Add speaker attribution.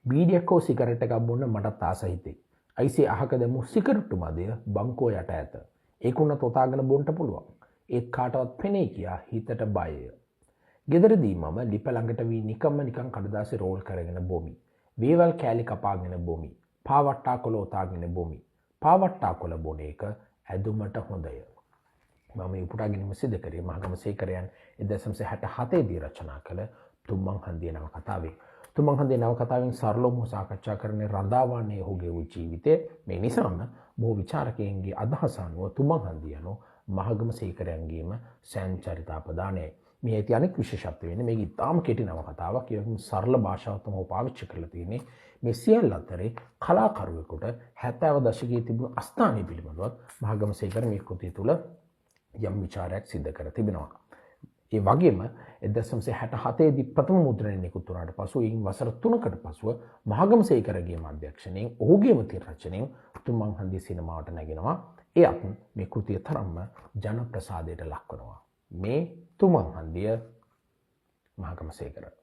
Speaker 1: බීඩියක් හෝ සිගරට් එකක් බොන්න මටත් ආස හිතෙයි. අයිසේ අහක දැමූ සිගරට්ටු මදය බංකෝ යට ඇත. ඒකුන්න තොතාගෙන බොන්ට පුළුවන්. ඒත් කාටවත් පෙනේ කියා හිතට බයය. ගෙදරදී මම ලිප ළඟට වී නිකම්ම නිකන් කඩදාසි රෝල් කරගෙන බොමි. වේවල් කෑලි කපාගෙන බොමි. පාවට්ටා කොළ ඔතාගෙන බොමි. පාවට්ටා කොළ බොන එක ඇදුමට හොඳය. මම උපුටා ගැනීම සිදු කරේ මහගම සේකරයන් 1967 දී රචනා කළ තුම්මන් හන්දිය නවකතාවේ. තුම්මන් හන්දිය නවකතාවෙන් සරලවම සාකච්ඡා කරන්නේ රඳාවන්නේ ඔහුගේ වූ ජීවිතය. මේ නිසාම බොහෝ විචාරකයන්ගේ අදහස අනුව තුම්මන් හන්දිය යනු මහගම සේකරයන්ගේම සෑන් චරිතාපදානයයි. මේ ඇති අනෙක් විශේෂත්වය වෙන්නේ මේක ඉතාම කෙටි නවකතාවක්. ඒ වගේම සරල භාෂාවක් තමයි පාවිච්චි කරලා තියෙන්නේ. මේ සියල්ල අතරේ කලාකරුවෙකුට 70 දශකයේ තිබුණු අස්ථානය පිළිබඳවත් මහගම සේකර මේ කෘතිය තුළ යම් විචාරයක් සිද්ධ කර තිබෙනවා. ඒ වගේම 1967 දී ප්‍රථම මුද්‍රණය නිකුත් වුණාට පසු ඉන් වසර 3කට පසුව මහගම සේකරගේම අධ්‍යක්ෂණයෙන් ඔහුගේම තිර රචනයෙන් තුම්මන් හන්දිය සිනමාවට නැගෙනවා. එයත් මේ කෘතිය තරම්ම ජන ප්‍රසාදයට ලක් වෙනවා. මේ තුම්මන් හන්දිය මහගම සේකර